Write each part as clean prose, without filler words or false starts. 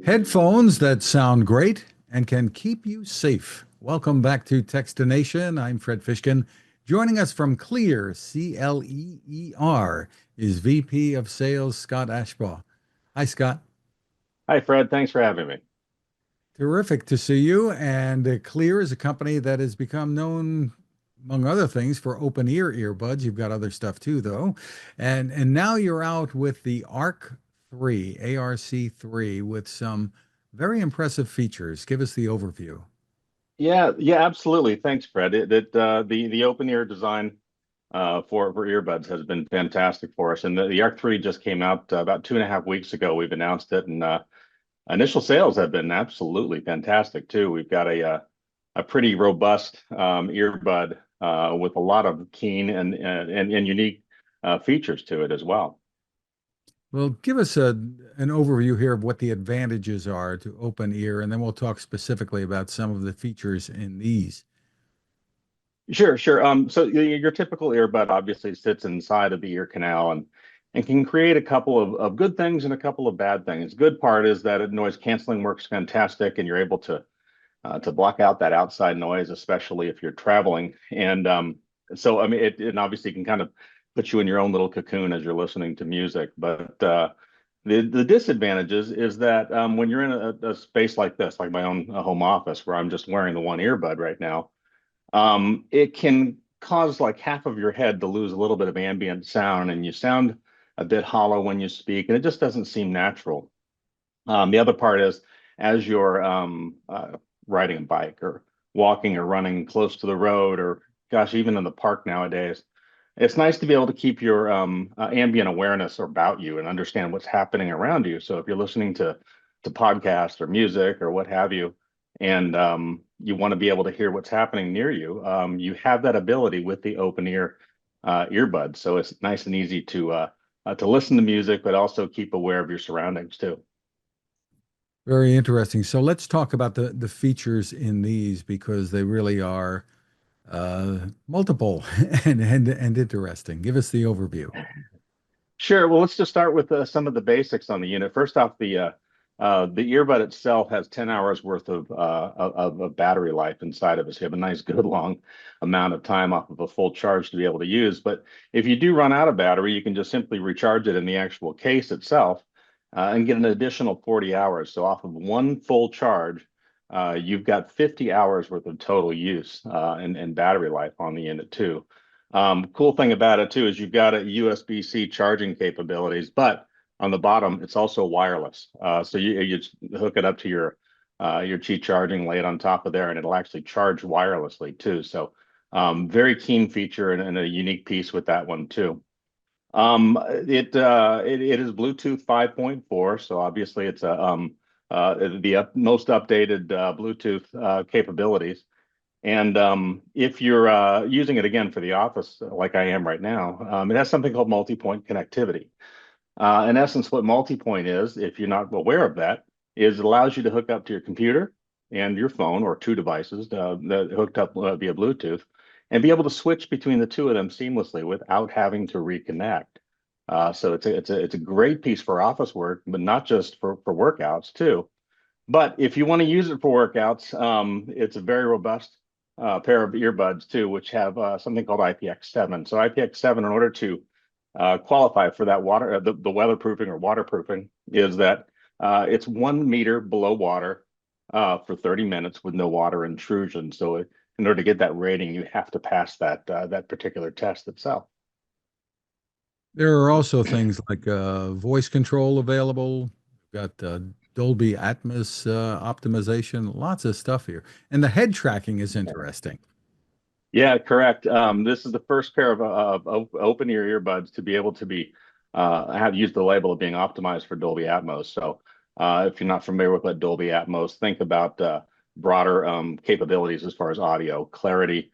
Headphones that sound great and can keep you safe. Welcome back to Techstination. I'm Fred Fishkin. Joining us from Clear, CLEER, is VP of Sales Scott Ashbaugh. Hi, Scott. Hi, Fred. Thanks for having me. Terrific to see you. And Clear is a company that has become known, among other things, for open ear earbuds. You've got other stuff too, though. And now you're out with the ARC3, with some very impressive features. Give us the overview. Yeah, absolutely. Thanks, Fred. The open ear design for earbuds has been fantastic for us, and the Arc 3 just came out about 2.5 weeks ago. We've announced it, and initial sales have been absolutely fantastic too. We've got a pretty robust earbud with a lot of keen and unique features to it as well. Well, give us an overview here of what the advantages are to open ear, and then we'll talk specifically about some of the features in these. Sure. So your typical earbud obviously sits inside of the ear canal and can create a couple of good things and a couple of bad things. Good part is that noise canceling works fantastic, and you're able to block out that outside noise, especially if you're traveling. And so I mean, it obviously can kind of put you in your own little cocoon as you're listening to music. But the disadvantages is that when you're in a space like this, like my own home office, where I'm just wearing the one earbud right now, it can cause like half of your head to lose a little bit of ambient sound, and you sound a bit hollow when you speak, and it just doesn't seem natural. The other part is as you're riding a bike or walking or running close to the road, or gosh, even in the park nowadays, it's nice to be able to keep your ambient awareness about you and understand what's happening around you. So if you're listening to podcasts or music or what have you, and you want to be able to hear what's happening near you, you have that ability with the open ear earbuds. So it's nice and easy to listen to music, but also keep aware of your surroundings too. Very interesting. So let's talk about the features in these because they really are multiple and interesting. Give us the overview. Sure. Well, let's just start with some of the basics on the unit. First off, the earbud itself has 10 hours worth of battery life inside of it. So you have a nice, good, long amount of time off of a full charge to be able to use. But if you do run out of battery, you can just simply recharge it in the actual case itself and get an additional 40 hours. So off of one full charge, you've got 50 hours worth of total use and battery life on the unit too. Cool thing about it too is you've got a USB-C charging capabilities, but on the bottom it's also wireless. So you just hook it up to your Qi charging, lay it on top of there, and it'll actually charge wirelessly too. So very keen feature and a unique piece with that one too. It is Bluetooth 5.4, so obviously it's most updated Bluetooth capabilities. And if you're using it again for the office, like I am right now, it has something called multi-point connectivity. In essence, what multi-point is, if you're not aware of that, is it allows you to hook up to your computer and your phone, or two devices that hooked up via Bluetooth, and be able to switch between the two of them seamlessly without having to reconnect. So it's a great piece for office work, but not just for workouts too. But if you want to use it for workouts, it's a very robust pair of earbuds too, which have something called IPX7. So IPX7, in order to qualify for that water, the weatherproofing or waterproofing, is that it's 1 meter below water for 30 minutes with no water intrusion. So in order to get that rating, you have to pass that particular test itself. There are also things like voice control available. We've got Dolby Atmos optimization, lots of stuff here. And the head tracking is interesting. Yeah, correct. This is the first pair of open ear earbuds to be able to be have used the label of being optimized for Dolby Atmos. So if you're not familiar with what Dolby Atmos, think about broader capabilities as far as audio, clarity,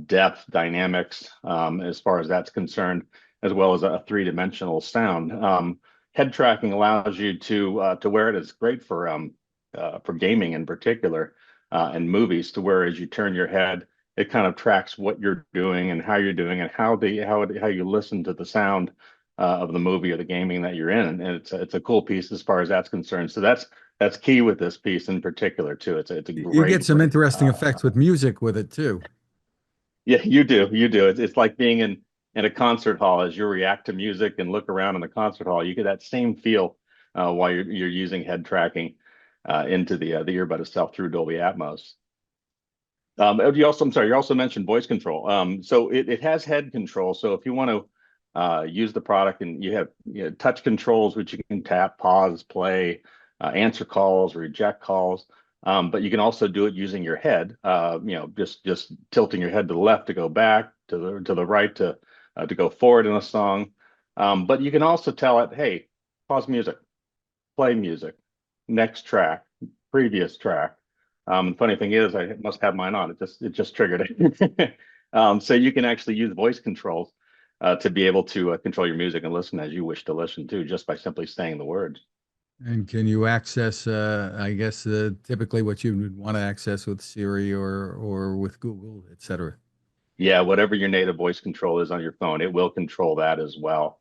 depth, dynamics, as far as that's concerned, as well as a three-dimensional sound. Head tracking allows you to wear it. It's great for gaming in particular and movies, to where as you turn your head, it kind of tracks what you're doing and how you're doing and how you listen to the sound of the movie or the gaming that you're in. And it's a cool piece as far as that's concerned. So that's key with this piece in particular too. It's a You get great, some great. interesting effects with music with it too. Yeah, you do. It's like being in a concert hall as you react to music and look around in the concert hall. You get that same feel while you're using head tracking into the earbud itself through Dolby Atmos. I'm sorry, you also mentioned voice control. So it has head control. So if you want to use the product, and you have, touch controls, which you can tap, pause, play, answer calls, reject calls. But you can also do it using your head. Just tilting your head to the left to go back, to the right to go forward in a song. But you can also tell it, hey, pause music, play music, next track, previous track. Funny thing is, I must have mine on. It just triggered it. So you can actually use voice controls to be able to control your music and listen as you wish to listen to, just by simply saying the words. And can you access, I guess, typically what you would want to access with Siri or with Google, et cetera? Yeah, whatever your native voice control is on your phone, it will control that as well.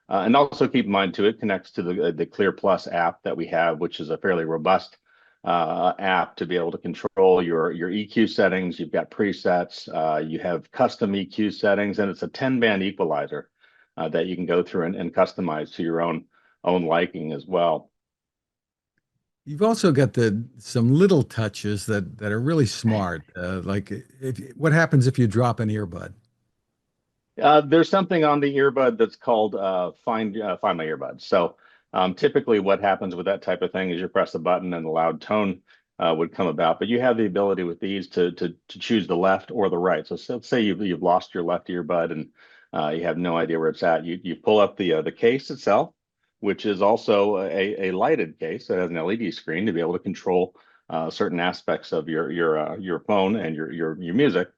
And also keep in mind too, it connects to the Clear Plus app that we have, which is a fairly robust app to be able to control your EQ settings. You've got presets, you have custom EQ settings, and it's a 10-band equalizer that you can go through and customize to your own liking as well. You've also got some little touches that are really smart. Like what happens if you drop an earbud? There's something on the earbud that's called Find My Earbud. So typically, what happens with that type of thing is you press a button and the loud tone would come about. But you have the ability with these to choose the left or the right. So let's say you've lost your left earbud and you have no idea where it's at. You pull up the case itself, which is also a lighted case that has an LED screen to be able to control certain aspects of your phone and your music.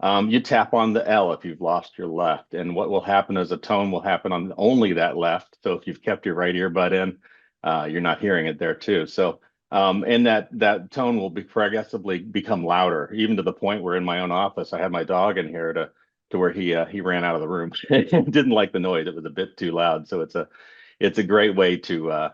You tap on the L if you've lost your left, and what will happen is a tone will happen on only that left. So if you've kept your right earbud in, you're not hearing it there too. So and that tone will progressively become louder, even to the point where in my own office I had my dog in here to where he ran out of the room. Didn't like the noise; it was a bit too loud. So it's a great way to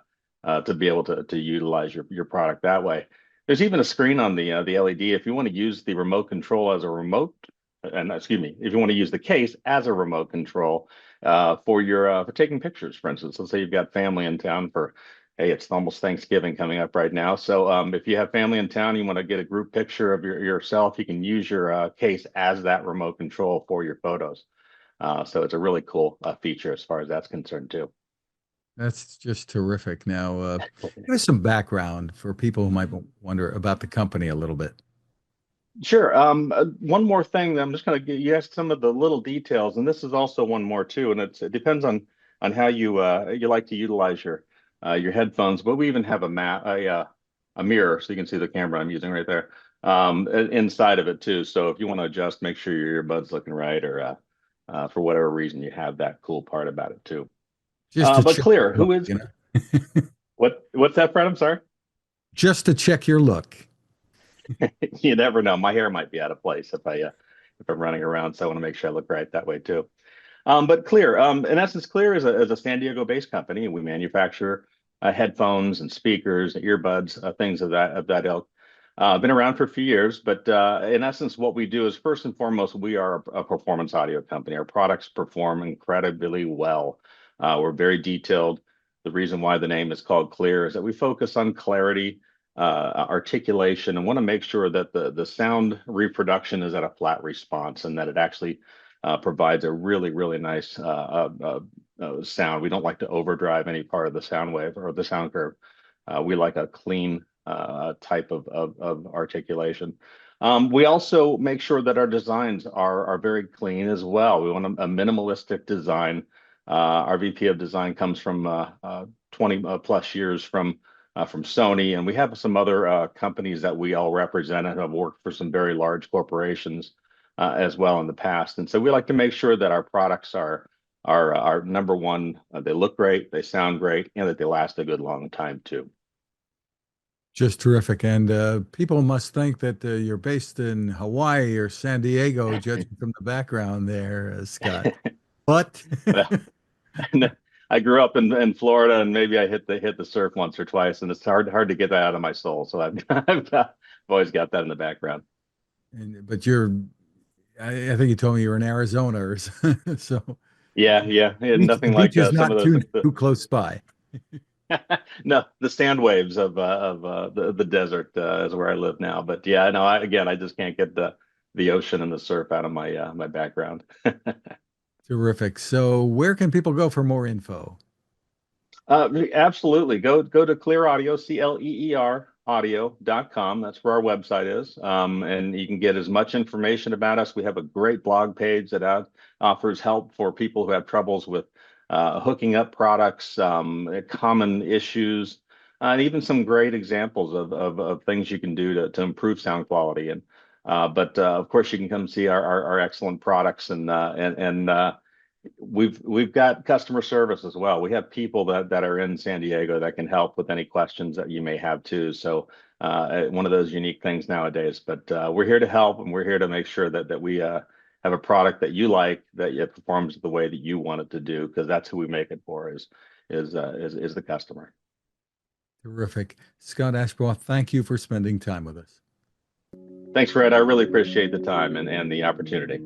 be able to utilize your product that way. There's even a screen on the LED if you want to use the remote control as a remote, and excuse me, if you want to use the case as a remote control for taking pictures, for instance. Let's say you've got family in town for, hey, it's almost Thanksgiving coming up right now. So if you have family in town, you want to get a group picture of yourself, you can use your case as that remote control for your photos. So it's a really cool feature as far as that's concerned too. That's just terrific. Now, give us some background for people who might wonder about the company a little bit. Sure. One more thing that I'm just going to get you asked some of the little details, and this is also one more too, and it depends on how you like to utilize your headphones. But we even have a mirror, so you can see the camera I'm using right there inside of it too. So if you want to adjust, make sure your earbuds looking right, or for whatever reason you have that cool part about it too. Just to But check Clear, your who look, is what's that, Fred? I'm sorry. just to check your look. You never know. My hair might be out of place if I'm running around, so I want to make sure I look right that way too. But Clear, in essence, Clear is a San Diego-based company, and we manufacture headphones and speakers, earbuds, things of that ilk. Been around for a few years, but in essence, what we do is first and foremost, we are a performance audio company. Our products perform incredibly well. We're very detailed. The reason why the name is called Clear is that we focus on clarity, articulation, and want to make sure that the sound reproduction is at a flat response and that it actually provides a really, really nice sound. We don't like to overdrive any part of the sound wave or the sound curve. We like a clean type of articulation. We also make sure that our designs are very clean as well. We want a minimalistic design. Our VP of design comes from 20 plus years from Sony, and we have some other companies that we all represent and have worked for some very large corporations as well in the past. And so we like to make sure that our products are number one. They look great, they sound great, and that they last a good long time too. Just terrific. And people must think that you're based in Hawaii or San Diego, judging from the background there, Scott. But Well, I grew up in Florida, and maybe I hit the surf once or twice, and it's hard to get that out of my soul. So I've always got that in the background. But I think you told me you're in Arizona or so. So Yeah, yeah, yeah, the nothing beach like is some not of too close by. no, the stand waves of the desert is where I live now. But yeah, no, I just can't get the ocean and the surf out of my background. Terrific. So where can people go for more info? Absolutely. Go to Clear Audio, CLEER audio.com. That's where our website is. And you can get as much information about us. We have a great blog page that offers help for people who have troubles with hooking up products, common issues, and even some great examples of things you can do to improve sound quality. But of course, you can come see our excellent products and we've got customer service as well. We have people that are in San Diego that can help with any questions that you may have too. So one of those unique things nowadays. But we're here to help, and we're here to make sure that we have a product that you like, that it performs the way that you want it to do, because that's who we make it for is the customer. Terrific. Scott Ashbrough, thank you for spending time with us. Thanks, Fred. I really appreciate the time and the opportunity.